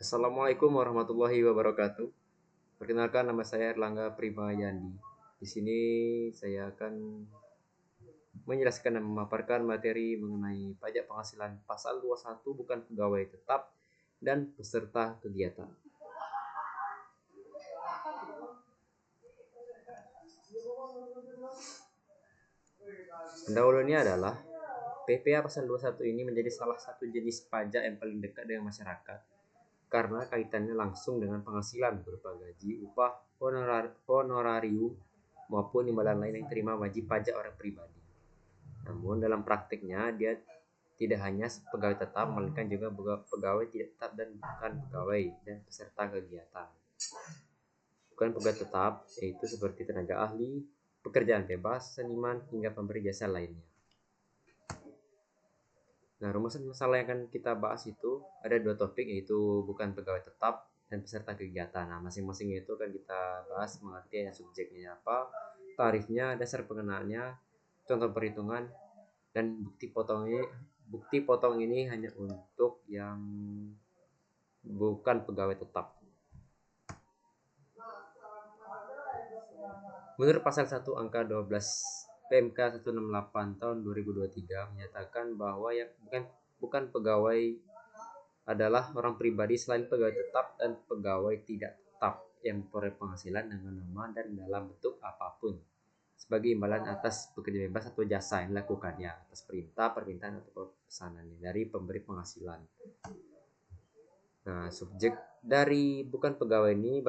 Assalamualaikum warahmatullahi wabarakatuh. Perkenalkan, nama saya Erlangga Primayandi. Di sini saya akan menjelaskan dan memaparkan materi mengenai pajak penghasilan pasal 21 bukan pegawai tetap dan peserta kegiatan. Pendahulunya adalah PPh pasal 21 ini menjadi salah satu jenis pajak yang paling dekat dengan masyarakat karena kaitannya langsung dengan penghasilan berupa gaji, upah, honorarium maupun imbalan lain yang diterima wajib pajak orang pribadi. Namun dalam praktiknya dia tidak hanya pegawai tetap melainkan juga pegawai tidak tetap dan bukan pegawai dan peserta kegiatan. Bukan pegawai tetap yaitu seperti tenaga ahli, pekerjaan bebas, seniman hingga pemberi jasa lainnya. Nah, rumusan masalah yang akan kita bahas itu ada dua topik, yaitu bukan pegawai tetap dan peserta kegiatan. Nah, masing-masing itu kan kita bahas mengerti subjeknya apa, tarifnya, dasar pengenaannya, contoh perhitungan, dan bukti potong ini hanya untuk yang bukan pegawai tetap. Menurut pasal 1 angka 12 PMK 168 tahun 2023 menyatakan bahwa yang bukan pegawai adalah orang pribadi selain pegawai tetap dan pegawai tidak tetap yang memperoleh penghasilan dengan nama dan dalam bentuk apapun sebagai imbalan atas pekerjaan bebas atau jasa yang dilakukannya atas perintah, permintaan atau pesanannya dari pemberi penghasilan. Nah, subjek dari bukan pegawai ini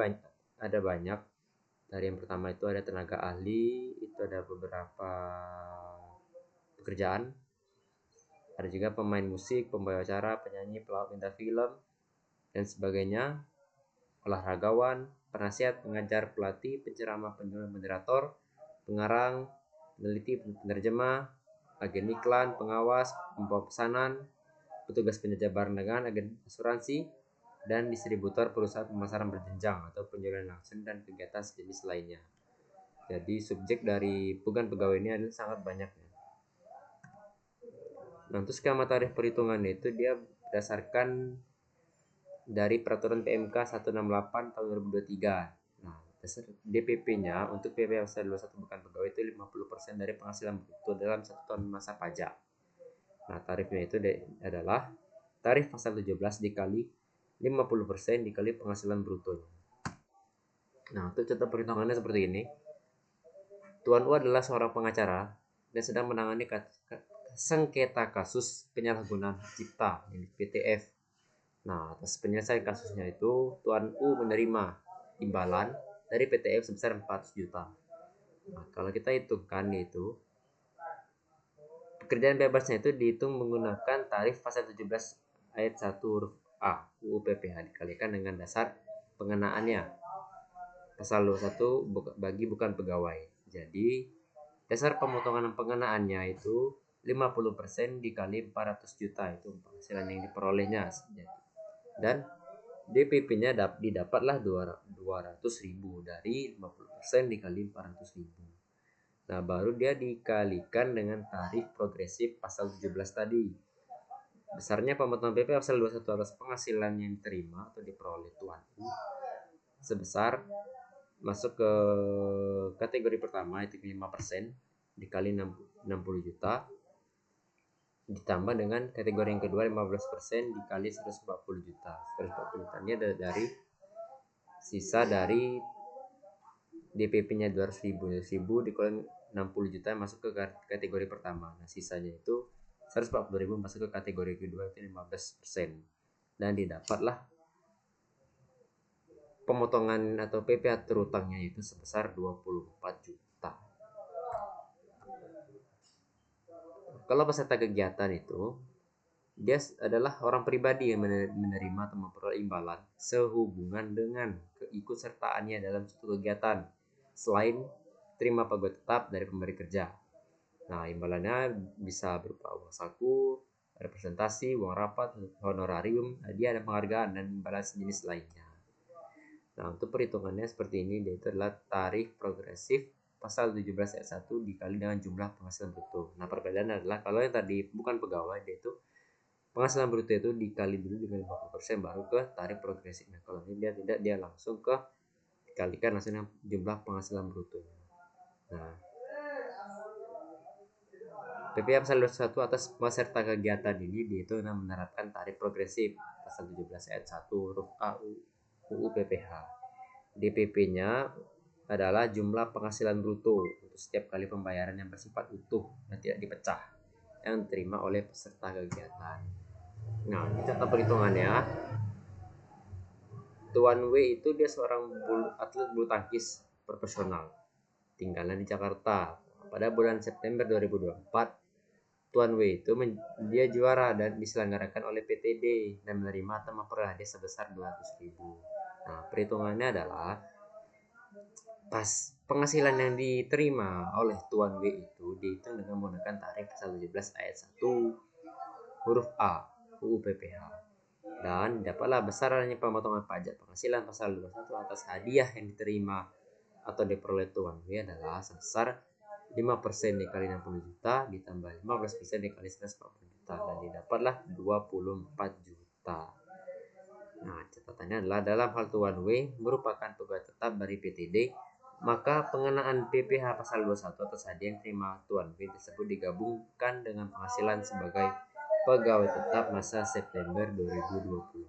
ada banyak. Dari yang pertama itu ada tenaga ahli, itu ada beberapa pekerjaan. Ada juga pemain musik, pembawa acara, penyanyi, pelawak, bintang film, dan sebagainya. Olahragawan, penasihat, pengajar, pelatih, penceramah, penulis, moderator, pengarang, peneliti, penerjemah, agen iklan, pengawas, pembawa pesanan, petugas penjajah barang dagangan, agen asuransi, dan distributor perusahaan pemasaran berjenjang atau penjualan langsung dan kegiatan sejenis lainnya. Jadi subjek dari bukan pegawai ini adalah sangat banyak. Nah, untuk skema tarif perhitungannya itu dia berdasarkan dari peraturan PMK 168 tahun 2023. Nah, DPP-nya untuk PP pasal 21 bukan pegawai itu 50% dari penghasilan bruto dalam 1 tahun masa pajak. Nah, tarifnya itu adalah tarif pasal 17 dikali 50% dikali penghasilan bruto. Nah, untuk contoh perhitungannya seperti ini. Tuan U adalah seorang pengacara dan sedang menangani sengketa kasus penyalahgunaan hak cipta (PTF). Nah, atas penyelesaian kasusnya itu Tuan U menerima imbalan dari PTF sebesar 400 juta. Nah, kalau kita hitungkan itu pekerjaan bebasnya itu dihitung menggunakan tarif pasal 17 ayat 1 huruf A UU PPh dikalikan dengan dasar pengenaannya pasal 21 bagi bukan pegawai. Jadi dasar pemotongan pengenaannya itu 50% dikali 400 juta itu penghasilan yang diperolehnya. Dan DPP-nya didapatlah 200.000 dari 50% dikali 400.000. Nah, baru dia dikalikan dengan tarif progresif pasal 17 tadi. Besarnya pemotongan PP pasal 21 atas penghasilan yang diterima atau diperoleh Tuan U sebesar masuk ke kategori pertama itu 5% dikali 60 juta ditambah dengan kategori yang kedua 15% dikali 140 juta. 140 juta ini ada dari sisa dari DPP-nya 200.000 dikurangi 60 juta masuk ke kategori pertama. Nah, sisanya itu 140.000 masuk ke kategori kedua itu 15%. Dan didapatlah pemotongan atau PPh terutangnya itu sebesar 24 juta. Kalau peserta kegiatan itu dia adalah orang pribadi yang menerima atau memperoleh imbalan sehubungan dengan keikutsertaannya dalam suatu kegiatan selain terima pegawai tetap dari pemberi kerja. Nah, imbalannya bisa berupa uang saku, representasi, uang rapat, honorarium, hadiah, dan penghargaan, dan imbalan sejenis lainnya. Nah, untuk perhitungannya seperti ini, yaitu adalah tarif progresif pasal 17 ayat 1 dikali dengan jumlah penghasilan bruto. Nah, perbedaan adalah kalau yang tadi bukan pegawai, dia itu penghasilan bruto itu dikali dulu dengan 50% baru ke tarif progresif. Nah, kalau ini dia tidak, dia langsung ke dikalikan langsung dengan jumlah penghasilan bruto. Nah, PPh pasal 21 atas peserta kegiatan ini dihitung dengan menerapkan tarif progresif pasal 17 ayat 1 huruf A UU PPh. DPP-nya adalah jumlah penghasilan bruto untuk setiap kali pembayaran yang bersifat utuh dan tidak dipecah yang diterima oleh peserta kegiatan. Nah, ini contoh perhitungannya. Tuan W itu dia seorang atlet bulu tangkis profesional, tinggalnya di Jakarta. Pada bulan September 2024, Tuan W itu dia juara dan diselenggarakan oleh PTD dan menerima atau memperoleh hadiah sebesar 200.000. Nah, perhitungannya adalah pas penghasilan yang diterima oleh Tuan W itu dihitung dengan menggunakan tarif pasal 17 ayat 1 huruf A UU PPh. Dan dapatlah besarannya pemotongan pajak penghasilan pasal 21 atas hadiah yang diterima atau diperoleh Tuan W adalah sebesar 5% dikali 60 juta ditambah 15% dikali 140 juta dan didapatlah 24 juta. Nah, catatannya adalah dalam hal Tuan W merupakan pegawai tetap dari PTD, maka pengenaan PPh pasal 21 atas hadiah yang terima Tuan W tersebut digabungkan dengan penghasilan sebagai pegawai tetap masa September 2024.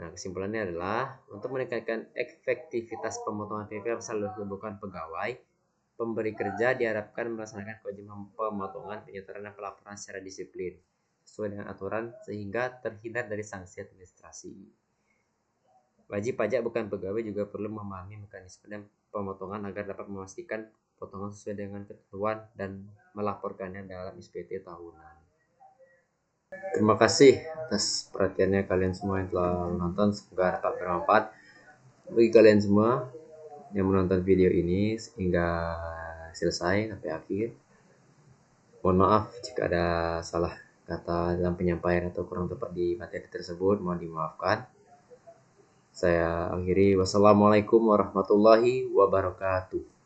Nah, kesimpulannya adalah untuk meningkatkan efektivitas pemotongan PPh pasal 21 bukan pegawai, pemberi kerja diharapkan melaksanakan kewajiban pemotongan, penyetoran dan pelaporan secara disiplin sesuai dengan aturan sehingga terhindar dari sanksi administrasi. Wajib pajak bukan pegawai juga perlu memahami mekanisme dan pemotongan agar dapat memastikan potongan sesuai dengan ketentuan dan melaporkannya dalam SPT tahunan. Terima kasih atas perhatiannya kalian semua yang telah menonton. Semoga dapat bermanfaat bagi kalian semua yang menonton video ini hingga selesai sampai akhir. Mohon maaf jika ada salah kata dalam penyampaian atau kurang tepat di materi tersebut, mohon dimaafkan. Saya akhiri, wassalamualaikum warahmatullahi wabarakatuh.